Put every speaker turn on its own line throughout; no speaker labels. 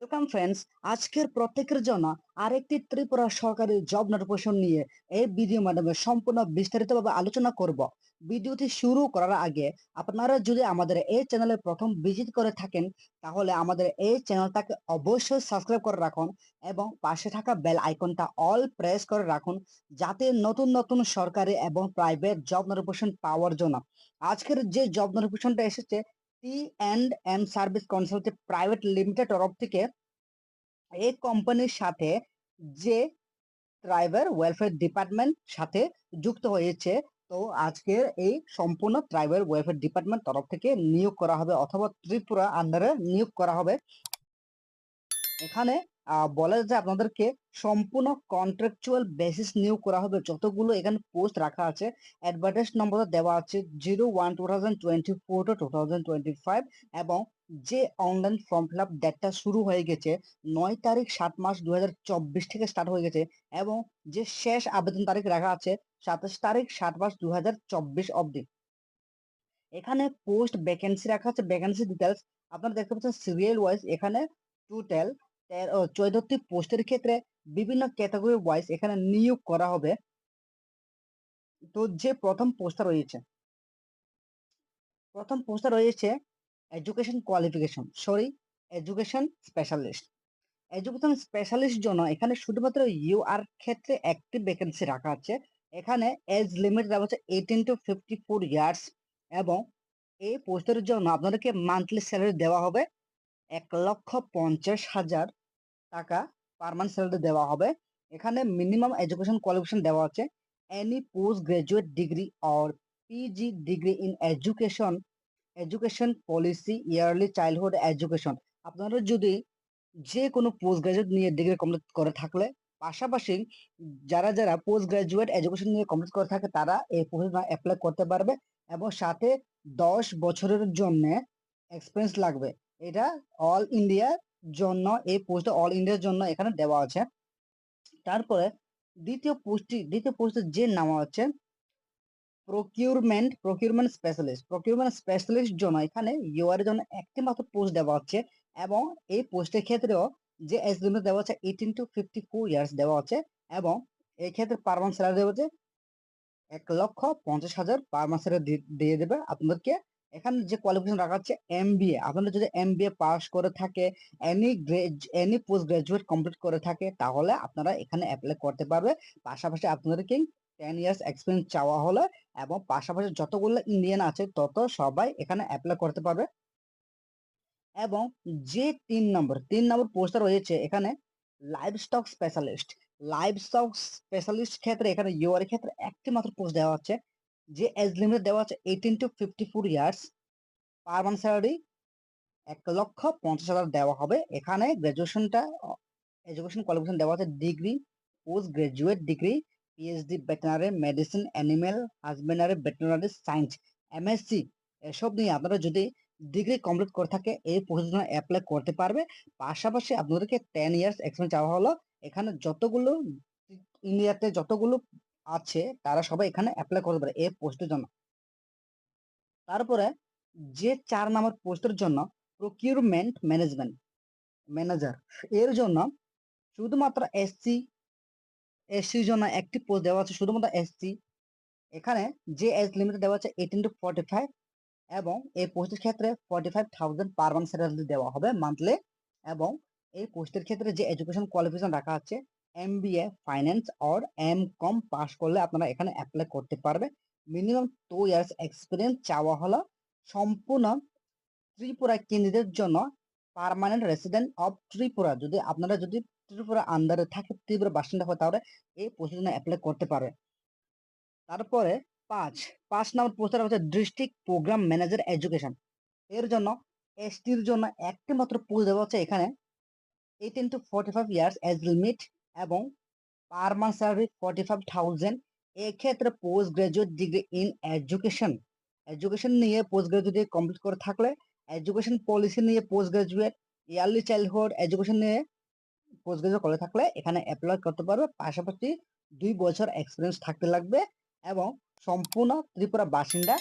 Welcome friends. আজকের প্রত্যেকের জন্য আরেকটি ত্রিপুরা সরকারি জব নোটিফিকেশন নিয়ে এই ভিডিও মাধ্যমে সম্পূর্ণ বিস্তারিতভাবে আলোচনা করব। ভিডিওটি শুরু করার আগে আপনারা যদি আমাদের এই চ্যানেলে প্রথম ভিজিট করে থাকেন তাহলে আমাদের এই চ্যানেলটাকে অবশ্যই সাবস্ক্রাইব করে রাখুন এবং পাশে থাকা বেল আইকনটা অল প্রেস করে রাখুন, যাতে নতুন নতুন সরকারি এবং প্রাইভেট জব নোটিফিকেশন পাওয়ার জন্য আজকের যে জব নোটিফিকেশনটা এসেছে T and service consultant private limited তরফ থেকে এই কোম্পানির সাথে যে ট্রাইবার ওয়েলফেয়ার ডিপার্টমেন্ট সাথে যুক্ত হয়েছে। তো আজকের এই সম্পূর্ণ ট্রাইবাল ওয়েলফেয়ার ডিপার্টমেন্ট তরফ থেকে নিয়োগ করা হবে অথবা ত্রিপুরা আন্ডারে নিয়োগ করা হবে। এখানে বলা যায় যে আপনাদেরকে সম্পূর্ণ কন্ট্রাকচুয়াল বেসিস নিয়োগ করা হবে। যতগুলো এখানে পোস্ট রাখা আছে, অ্যাডভার্টাইজ নম্বর দেওয়া আছে 01/2024 to 2025 এবং যে অনলাইন ফর্ম ফিল আপ ডেটটা শুরু হয়ে গেছে 9 তারিখ 7 মাস 2024 থেকে স্টার্ট হয়ে গেছে এবং যে শেষ আবেদন তারিখ রাখা আছে 27 তারিখ 7 মাস 2024 অবধি। এখানে পোস্ট ভ্যাকেন্সি রাখা আছে, ভ্যাকেন্সি ডিটেলস আপনারা দেখতে পাচ্ছেন সিরিয়াল ওয়াইজ। এখানে টোটাল 14টি পোস্টের ক্ষেত্রে বিভিন্ন ক্যাটাগরি ওয়াইজ এখানে নিয়োগ করা হবে। তো যে প্রথম পোস্টটা রয়েছে education qualification, sorry, education specialist. Education specialist জন্য এখানে শুধুমাত্র ইউআর ক্ষেত্রে একটি ভ্যাকেন্সি রাখা আছে। এখানে এজ লিমিট দেওয়া হচ্ছে 18 to 54 ইয়ার্স এবং এই পোস্টের জন্য আপনাদেরকে মান্থলি স্যালারি দেওয়া হবে 1,50,000 টাকা পার মান্থ স্যালারি দেওয়া হবে। এখানে মিনিমাম এডুকেশন কোয়ালিফিকেশন দেওয়া আছে any post graduate degree or PG degree in education, education policy, yearly childhood education. আপনারা যদি যে কোনো পোস্ট গ্রাজুয়েট নিয়ে ডিগ্রি কমপ্লিট করে থাকলে, পাশাপাশি যারা যারা পোস্ট গ্রাজুয়েট এডুকেশন নিয়ে কমপ্লিট করে থাকে তারা এই পোস্টে অ্যাপ্লাই করতে পারবে এবং সাথে 10 বছরের জন্য এক্সপিরিয়েন্স লাগবে। এটা অল ইন্ডিয়ার জন্য, এই পোস্টটা অল ইন্ডিয়ার জন্য এখানে দেওয়া আছে। তারপরে দ্বিতীয় পোস্টের যে নাম আছে প্রকিউরমেন্ট স্পেশালিস্ট। প্রকিউরমেন্ট স্পেশালিস্ট জন্য এখানে ইউআর এর জন্য একটি মাত্র পোস্ট দেওয়া হচ্ছে এবং এই পোস্টের ক্ষেত্রেও যে এজ লিমিট দেওয়া আছে 18 to 54 ইয়ার্স দেওয়া আছে এবং এই ক্ষেত্রে পার মান্থ স্যালারি দেওয়া হচ্ছে 1,50,000 পার মান্থ স্যালারি দিয়ে দেবে আপনাদেরকে। এখানে যে কোয়ালিফিকেশন রাখা হচ্ছে এমবিএ, আপনারা যদি এমবিএ পাস করে থাকে, এনি পোস্ট গ্রাজুয়েট কমপ্লিট করে থাকে তাহলে আপনারা এখানে অ্যাপ্লাই করতে পারবে। পাশাপাশি আপনাদেরকে 10 ইয়ার্স এক্সপিরিয়েন্স চাওয়া হলে এবং পাশাপাশি যতগুলো ইন্ডিয়ান আছে তত সবাই এখানে অ্যাপ্লাই করতে পারবে। এবং যে 3 নম্বর পোস্টটা রয়েছে এখানে লাইভস্টক স্পেশালিস্ট। লাইভস্টক স্পেশালিস্ট ক্ষেত্রে এখানে ইউআর ক্ষেত্রে একটি মাত্র পোস্ট দেওয়া হচ্ছে, যে এজ লিমিট দেওয়া আছে 18 to 54 years, per month salary 1,50,000 দেওয়া হবে। এখানে গ্রাজুয়েশনটা এডুকেশন কোয়ালিফিকেশন দেওয়া আছে degree, post graduate degree, PhD veterinary medicine, animal husbandry, veterinary science, MSc, এসব নিয়ে আপনারা যদি ডিগ্রি কমপ্লিট করে থাকে এই পোস্টে অ্যাপ্লাই করতে পারবে। পাশাপাশি আপনাদেরকে 10 ইয়ার্স এক্সপিরিয়েন্স চাওয়া হলো। এখানে যতগুলো ইন্ডিয়াতে যতগুলো আছে তারা সবাই এখানে অ্যাপ্লাই করতে পারে এই পোস্টের জন্য। তারপরে যে 4 নম্বর পোস্টের জন্য প্রকিউরমেন্ট ম্যানেজমেন্ট ম্যানেজার, এর জন্য শুধুমাত্র এসসির জন্য একটি পোস্ট দেওয়া আছে, শুধুমাত্র এসসি। এখানে যে এজ লিমিট দেওয়া আছে 18 to 45 এবং এই পোস্টের ক্ষেত্রে 45,000 পার মান্থ স্যালারি দেওয়া হবে মান্থলি। এবং এই পোস্টের ক্ষেত্রে যে এডুকেশন কোয়ালিফিকেশন রাখা আছে MBA finance or MCom pass করলে আপনারা এখানে অ্যাপ্লাই করতে পারবে। মিনিমাম 2 ইয়ার্স এক্সপিরিয়েন্স চাওয়া হলো। সম্পূর্ণ ত্রিপুরা কেন্দ্রীদের জন্য পার্মানেন্ট রেসিডেন্ট অফ ত্রিপুরা, যদি আপনারা যদি ত্রিপুরা আন্ডারে থাকে, ত্রিপুরা বাসিন্দা হয় তাহলে এই পোস্টের জন্য অ্যাপ্লাই করতে পারে। তারপরে পাঁচ পাঁচ নম্বর পোস্টটা হচ্ছে ডিস্ট্রিক্ট প্রোগ্রাম ম্যানেজার এডুকেশন। এর জন্য এসটির জন্য একটি মাত্র পোস্ট দেওয়া হচ্ছে এখানে 18 to 45 ইয়ার্স এজ লিমিট এবং পার মান্থ স্যালারি 45,000। এক্ষেত্রে post graduate degree in education, education নিয়ে পোস্ট গ্রাজুয়েট কমপ্লিট করে থাকলে, এডুকেশন পলিসি নিয়ে post graduate, yearly childhood education নিয়ে পোস্ট গ্রাজুয়েট করে থাকলে এখানে অ্যাপ্লাই করতে পারবে। পাশাপাশি 2 বছর এক্সপিরিয়েন্স থাকতে লাগবে এবং সম্পূর্ণ ত্রিপুরা বাসিন্দা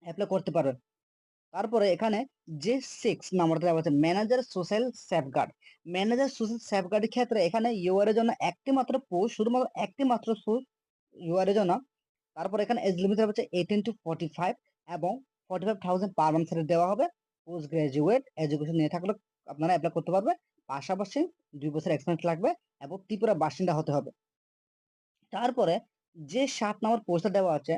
অ্যাপ্লাই করতে পারবে। তারপরে এখানে যে 6 নাম্বারটা দেওয়া আছে manager social safeguard. Manager social সেফগার্ডের ক্ষেত্রে এখানে ইউআর এর জন্য একটি মাত্র পোস্ট, শুধুমাত্র একটি মাত্র পোস্ট ইউআর এর জন্য। তারপর এখানে এজ লিমিট হচ্ছে 18 to 45 এবং 45,000 পার মান্থ স্যালারি দেওয়া হবে। পোস্ট গ্রাজুয়েট এডুকেশন নিয়ে থাকলে আপনারা এপ্লাই করতে পারবে। পাশাপাশি 2 বছর এক্সপেরিয়েন্স লাগবে এবং ত্রিপুরা বাসিন্দা হতে হবে। তারপরে যে 7 নম্বর পোস্টটা দেওয়া আছে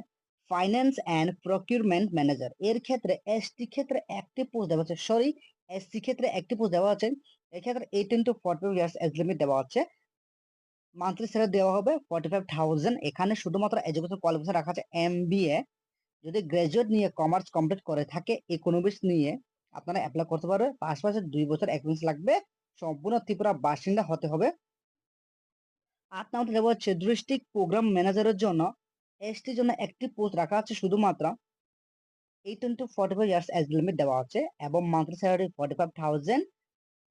ফাইন্যান্স অ্যান্ড প্রকিউরমেন্ট ম্যানেজার, এর ক্ষেত্রে এসটি ক্ষেত্রে একটি পোস্ট দেওয়া আছে, সরি এসসি ক্ষেত্রে একটি পোস্ট দেওয়া আছে। এক্ষেত্রে 18 to 45 ইয়ার্স এজ লিমিট দেওয়া আছে। মান্থলি স্যালারি দেওয়া হবে 45,000। এখানে শুধুমাত্র এডুকেশন কোয়ালিফিকেশন রাখা আছে এমবিএ। যদি গ্রাজুয়েট নিয়ে কমার্স কমপ্লিট করে থাকে ইকোনমিক্স নিয়ে আপনারা অ্যাপ্লাই করতে পারবে। পাশাপাশি 2 বছর এক্সপিরিয়েন্স লাগবে। সম্পূর্ণ ত্রিপুরা বাসিন্দা হতে হবে। 8 নম্বর দেওয়া হচ্ছে ডিস্ট্রিক্ট প্রোগ্রাম ম্যানেজারের জন্য এসটির জন্য একটি পোস্ট রাখা আছে শুধুমাত্র 18 to 45 ইয়ার্স এজ লিমিট দেওয়া আছে এবং মান্থলি স্যালারি 45,000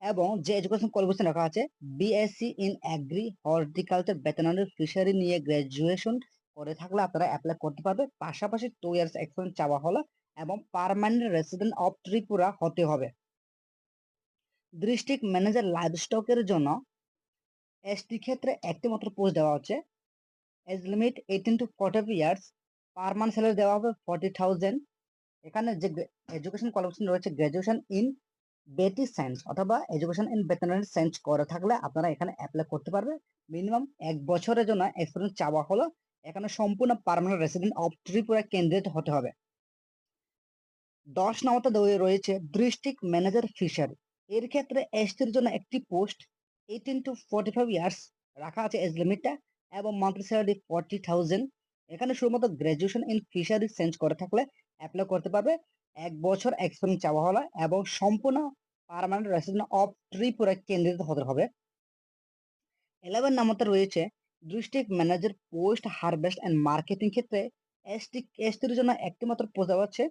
এবং যে এডুকেশন কোয়ালিফিকেশন রাখা আছে BSc in agri horticulture veterinary fishery নিয়ে গ্রাজুয়েশন করে থাকলে আপনারা অ্যাপ্লাই করতে পারবে। পাশাপাশি 2 ইয়ার্স এক্সপিরিয়েন্স চাওয়া হলো এবং পার্মানেন্ট রেসিডেন্ট অফ ত্রিপুরা হতে হবে। ডিস্ট্রিক্ট ম্যানেজার লাইভস্টকের জন্য এসটি ক্ষেত্রে একটি মাত্র পোস্ট দেওয়া হচ্ছে। Age limit 18 to 45 years, per month salary দেওয়া হবে 40,000। এখানে যে এডুকেশন কোয়ালিফিকেশন রয়েছে গ্রাজুয়েশন ইন বেটি সায়েন্স অথবা এডুকেশন ইন ভেটেরিনারি সায়েন্স করে থাকলে আপনারা এখানে অ্যাপ্লাই করতে পারবে। মিনিমাম 1 বছরের জন্য এক্সপিরিয়েন্স চাওয়া হলো। এখানে সম্পূর্ণ permanent resident of Tripura candidate হতে হবে। 10 নম্বরটা রয়েছে ডিস্ট্রিক্ট ম্যানেজার ফিশারি, এর ক্ষেত্রে এসটির জন্য একটি পোস্ট 18 to 45 ইয়ার্স রাখা আছে এজ লিমিটটা এবং মান্থলি স্যালারি 40,000। এখানে শুধুমাত্র গ্রাজুয়েশন ইন ফিশারি সায়েন্স করে থাকলে অ্যাপ্লাই করতে পারবে। 1 বছর এক্সপিরিয়েন্স চাওয়া হলো এবং সম্পূর্ণ পার্মানেন্ট রেসিডেন্ট অফ ত্রিপুরা কেন্দ্রিত হতে হবে। 11 নম্বরটা রয়েছে district manager post harvest and marketing ক্ষেত্রে এসটির জন্য একটি মাত্র পোস্ট দেওয়া হচ্ছে।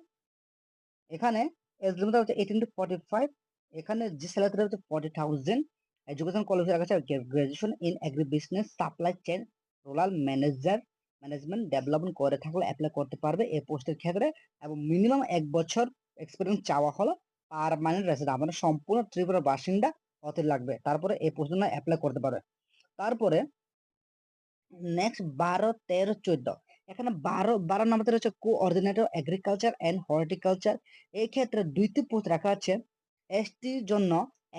এখানে এজ লিমিট হচ্ছে 18 to 45। এখানে যে স্যালারি হচ্ছে 40,000। এডুকেশন কোয়ালিফিকেশন রাখা আছে graduation in agri business supply chain rural management development করে থাকলে অ্যাপ্লাই করতে পারবে এই পোস্টের ক্ষেত্রে এবং মিনিমাম 1 বছর এক্সপিরিয়েন্স চাওয়া হলো। পার্মানেন্ট রেসিডেন্ট আপনার সম্পূর্ণ ত্রিপুরার বাসিন্দা হতে লাগবে, তারপরে এই পোস্টের জন্য অ্যাপ্লাই করতে পারবে। তারপরে নেক্সট 12, 13, 14, এখানে 12 নম্বরতে রয়েছে কোঅর্ডিনেটর এগ্রিকালচার এন্ড হর্টিকালচার। এই ক্ষেত্রে 2টি পোস্ট রাখা আছে। এসটির জন্য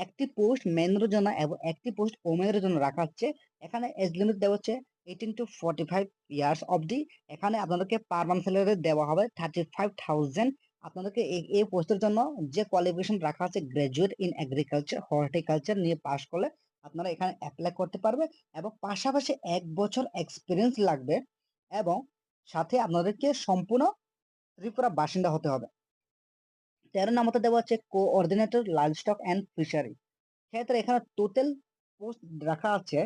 একটি পোস্ট মেনদের জন্য এবং একটি পোস্ট ওমেনের জন্য রাখা হচ্ছে। এখানে এজ লিমিট দেওয়া হচ্ছে 18 to 45 ইয়ার্স অবধি। এখানে আপনাদেরকে পার মান্থ স্যালারি দেওয়া হবে 35,000। আপনাদেরকে এই পোস্টের জন্য যে কোয়ালিফিকেশন রাখা আছে গ্রাজুয়েট ইন এগ্রিকালচার হর্টিকালচার নিয়ে পাস করলে আপনারা এখানে অ্যাপ্লাই করতে পারবে এবং পাশাপাশি 1 বছর এক্সপিরিয়েন্স লাগবে এবং সাথে আপনাদেরকে সম্পূর্ণ ত্রিপুরা বাসিন্দা হতে হবে। 13 নম্বরটা দেওয়া হচ্ছে কোঅর্ডিনেটর লাইভস্টক এন্ড ফিশারি ক্ষেত্রে এখানে টোটাল পোস্ট রাখা আছে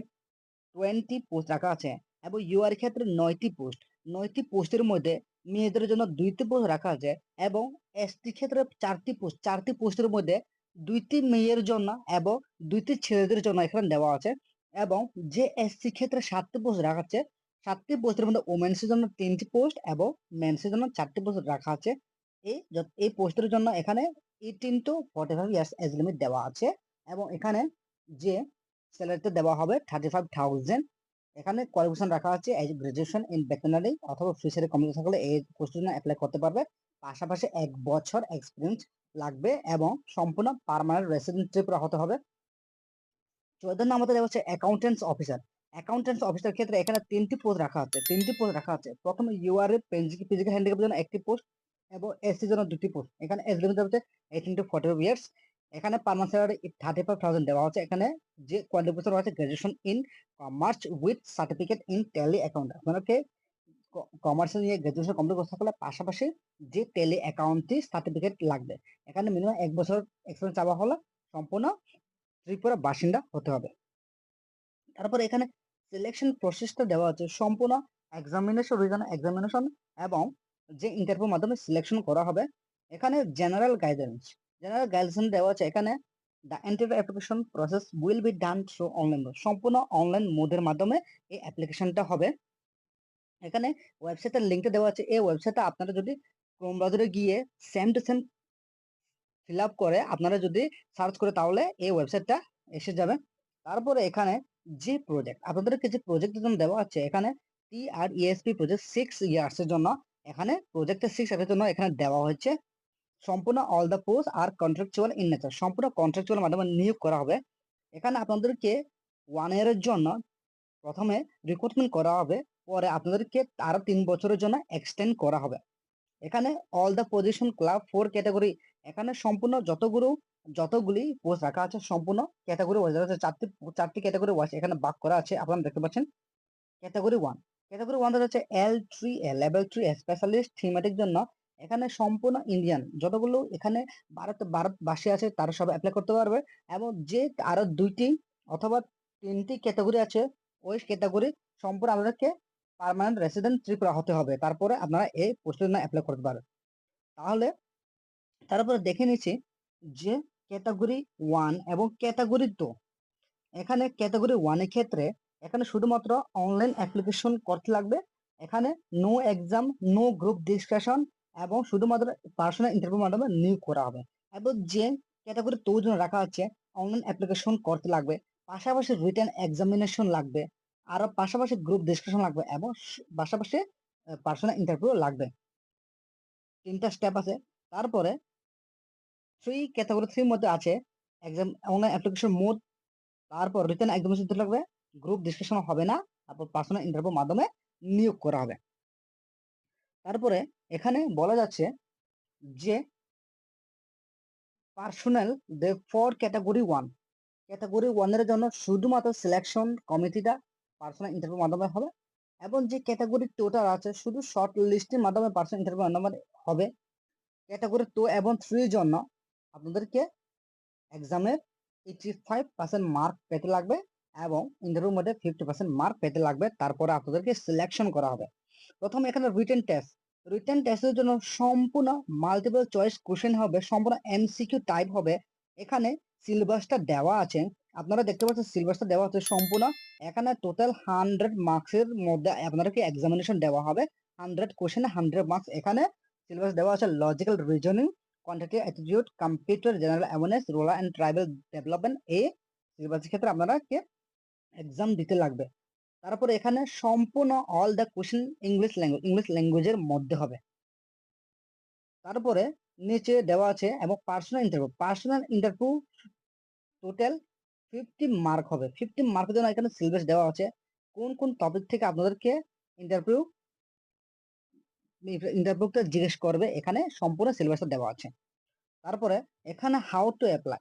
20 পোস্ট রাখা আছে এবং ইউআর ক্ষেত্রে 9টি পোস্ট। 9টি পোস্টের মধ্যে মেয়েদের জন্য 2টি পোস্ট রাখা আছে এবং এসটি ক্ষেত্রে 4টি পোস্ট। 4টি পোস্টের মধ্যে 2টি মেয়ের জন্য এবং 2টি ছেলেদের জন্য এখানে দেওয়া আছে এবং যে এসসি ক্ষেত্রে 7টি পোস্ট রাখা আছে 7টি পোস্টের মধ্যে ওমেন্সের জন্য 3টি পোস্ট এবং মেন্সের জন্য 4টি পোস্ট রাখা আছে। এই পোস্টের জন্য এখানে 18 to 45 ইয়ার্স এজ লিমিট দেওয়া আছে এবং এখানে যে স্যালারিটা দেওয়া হবে 35,000। এখানে কোয়ালিফিকেশন রাখা আছে এজ গ্রাজুয়েশন ইন ভেটেরিনারি অথবা ফিশারি কমপ্লিট থাকলে এই পোস্টের জন্য অ্যাপ্লাই করতে পারবে। পাশাপাশি 1 বছর এক্সপিরিয়েন্স লাগবে এবং সম্পূর্ণ পার্মানেন্ট রেসিডেন্ট ত্রিপুরা হতে হবে। 14 নম্বরে দেওয়া হচ্ছে অ্যাকাউন্টেন্টস অফিসার। অ্যাকাউন্টেন্টস অফিসার ক্ষেত্রে এখানে 3টি পোস্ট রাখা আছে। 3টি পোস্ট রাখা আছে। প্রথমে ইউআরএ ফিজিক্যাল হ্যান্ডিক্যাপের জন্য একটি পোস্ট এবং এসসির জন্য 2টি পোস্ট। এখানে এজ লিমিট হচ্ছে 18 to 45 ইয়ার্স। এখানে পার মান্থ স্যালারি 35,000 দেওয়া হচ্ছে। এখানে যে কোয়ালিফিকেশন আছে graduation in commerce with certificate in tally account. আপনাকে কমার্স নিয়ে গ্রাজুয়েশন কমপ্লিট করতে থাকলে পাশাপাশি যে ট্যালি অ্যাকাউন্টটি সার্টিফিকেট লাগবে। এখানে মিনিমাম 1 বছর এক্সপিরিয়েন্স চাওয়া হলো। সম্পূর্ণ ত্রিপুরা বাসিন্দা হতে হবে। তারপর এখানে সিলেকশন প্রসেসটা দেওয়া আছে সম্পূর্ণ এক্সামিনেশন এবং যে ইন্টারভিউর মাধ্যমে সিলেকশন করা হবে। এখানে জেনারেল গাইডলাইন্স দেওয়া আছে। এখানে the interview application process will be done through online mode, সম্পূর্ণ অনলাইন মোডের মাধ্যমে এই অ্যাপ্লিকেশনটা হবে। এখানে ওয়েবসাইটের লিঙ্কটা দেওয়া আছে। এই ওয়েবসাইটটা আপনারা যদি ক্রোম ব্রাউজারে গিয়ে same to same fill up করে আপনারা যদি সার্চ করে তাহলে এই ওয়েবসাইটটা এসে যাবে। তারপরে এখানে যে প্রজেক্ট আপনাদেরকে যে প্রজেক্টের জন্য দেওয়া আছে এখানে TRESP প্রজেক্ট 6 ইয়ার্স এর জন্য এখানে প্রজেক্টের 6 ইয়ার্স এর জন্য এখানে দেওয়া হচ্ছে। সম্পূর্ণ all the post are contractual in nature, সম্পূর্ণ কন্ট্রাকচুয়াল মাধ্যমে নিয়োগ করা হবে। এখানে আপনাদেরকে 1 ইয়ারের জন্য প্রথমে রিক্রুটমেন্ট করা হবে, পরে আপনাদেরকে আরো 3 বছরের জন্য এক্সটেন্ড করা হবে। এখানে all the position club 4 category, এখানে সম্পূর্ণ যতগুলি পোস্ট রাখা আছে সম্পূর্ণ ক্যাটাগরি ওয়াইজ আছে। চারটি ক্যাটাগরি ওয়াইজ এখানে ভাগ করা আছে, আপনারা দেখতে পাচ্ছেন। ক্যাটাগরি 1, ক্যাটাগরি 1 হচ্ছে L3A লেভেল 3 স্পেশালিস্ট থিমেটিক জন্য। এখানে সম্পূর্ণ ইন্ডিয়ান যতগুলো এখানে ভারতবাসী আছে তারা সব অ্যাপ্লাই করতে পারবে, এবং যে আরো 2টি অথবা 3টি ক্যাটাগরি আছে ওই ক্যাটাগরি সম্পূর্ণ আপনাদেরকে পার্মানেন্ট রেসিডেন্ট ত্রিপুরা হতে হবে, তারপরে আপনারা এই পোস্টের জন্য অ্যাপ্লাই করতে পারবেন। তাহলে তারপরে দেখে নিচ্ছি যে ক্যাটাগরি 1 এবং ক্যাটাগরি 2। এখানে ক্যাটাগরি 1 এর ক্ষেত্রে এখানে শুধুমাত্র অনলাইন অ্যাপ্লিকেশন করতে লাগবে। এখানে no exam, no group discussion এবং শুধুমাত্র পার্সোনাল ইন্টারভিউ মাধ্যমে নিয়োগ করা হবে। এবং যে ক্যাটাগরি 2 জন্য রাখা আছে অনলাইন অ্যাপ্লিকেশন করতে লাগবে, পাশাপাশি রিটেন এক্সামিনেশন লাগবে, আরো পাশাপাশি গ্রুপ ডিসকাশন লাগবে এবং পাশাপাশি পার্সোনাল ইন্টারভিউ লাগবে। 3টা স্টেপ আছে। তারপরে ক্যাটাগরি 3 এর মধ্যে আছে এক্সাম অনলাইন অ্যাপ্লিকেশন মোড, তারপর রিটেন এক্সামিনেশন দিতে লাগবে, গ্রুপ ডিসকাশন হবে না, তারপর পার্সোনাল ইন্টারভিউ মাধ্যমে নিয়োগ করা হবে। তারপরে এখানে বলা যাচ্ছে যে পার্সোনাল ফর ক্যাটাগরি 1, ক্যাটাগরি 1 এর জন্য শুধুমাত্র সিলেকশন কমিটিটা পার্সোনাল ইন্টারভিউ মাধ্যমে হবে, এবং যে ক্যাটাগরি 2টা আছে শুধু শর্ট লিস্টের মাধ্যমে পার্সোনাল ইন্টারভিউ মাধ্যমে হবে। ক্যাটাগরি 2 এবং 3 এর জন্য আপনাদেরকে এক্সামের 85% মার্ক পেতে লাগবে এবং ইন্টারভিউর মধ্যে 50% মার্ক পেতে লাগবে, তারপরে আপনাদেরকে সিলেকশন করা হবে। প্রথমে এখানে রিটেন টেস্টের জন্য সম্পূর্ণ মাল্টিপল চয়েস কোশ্চেন হবে, সম্পূর্ণ এমসিকিউ টাইপ হবে। এখানে সিলেবাসটা দেওয়া আছে, আপনারা দেখতে পাচ্ছেন সিলেবাসটা দেওয়া আছে সম্পূর্ণ। এখানে টোটাল 100 মার্কসের মধ্যে আপনাদেরকে এক্সামিনেশন দেওয়া হবে, 100 কোশ্চেনে 100 মার্কস। এখানে সিলেবাস দেওয়া আছে logical reasoning, quantitative attitude, computer general awareness, rural and tribal development. এই সিলেবাসের ক্ষেত্রে আপনারা এক্সাম দিতে লাগবে। তারপরে এখানে সম্পূর্ণ অল দ্য কোশ্চেন ইংলিশ ল্যাঙ্গুয়েজের মধ্যে হবে। তারপরে নিচে দেওয়া আছে এবং পার্সোনাল ইন্টারভিউ টোটাল 50 মার্ক হবে। 50 মার্কের জন্য এখানে সিলেবাস দেওয়া আছে কোন কোন টপিক থেকে আপনাদেরকে ইন্টারভিউটা জিজ্ঞেস করবে, এখানে সম্পূর্ণ সিলেবাসটা দেওয়া আছে। তারপরে এখানে হাউ টু অ্যাপ্লাই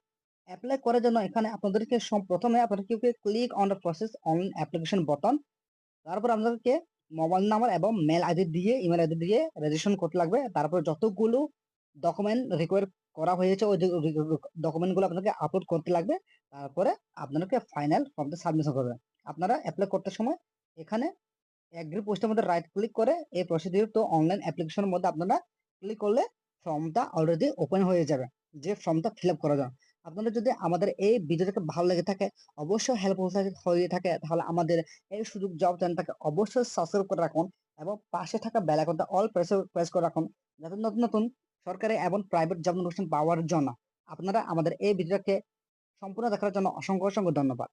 করার জন্য এখানে আপনাদেরকে প্রথমে আপনাদেরকে click on the process online application button, তারপর আপনাদেরকে মোবাইল নাম্বার এবং মেল আইডি দিয়ে ইমেল আইডি দিয়ে রেজিস্ট্রেশন করতে লাগবে। তারপর যতগুলো ডকুমেন্ট রিকোয়ার করা হয়েছে ওই ডকুমেন্টগুলো আপনাকে আপলোড করতে লাগবে, তারপরে আপনাদেরকে ফাইনাল ফর্মটা সাবমিশন করবে। আপনারা অ্যাপ্লাই করতে সময় এখানে এগ্রি পোস্টের মধ্যে রাইট ক্লিক করে এই প্রসিডিউর তো অনলাইন অ্যাপ্লিকেশনের মধ্যে আপনারা ক্লিক করলে ফর্মটা অলরেডি ওপেন হয়ে যাবে, যে ফর্মটা ফিল আপ করার জন্য। আপনাদের যদি আমাদের এই ভিডিওটাকে ভালো লেগে থাকে, অবশ্যই হেল্পফুল হয়ে থাকে, তাহলে আমাদের এই সুযোগ জব চ্যানেলটাকে অবশ্যই সাবস্ক্রাইব করে রাখুন এবং পাশে থাকা বেল আইকনটা অল প্রেস করে রাখুন, যাতে নতুন নতুন সরকারি এবং প্রাইভেট জব নোটিফিকেশন পাওয়ার জন্য। আপনারা আমাদের এই ভিডিওটাকে সম্পূর্ণ দেখার জন্য অসংখ্য অসংখ্য ধন্যবাদ।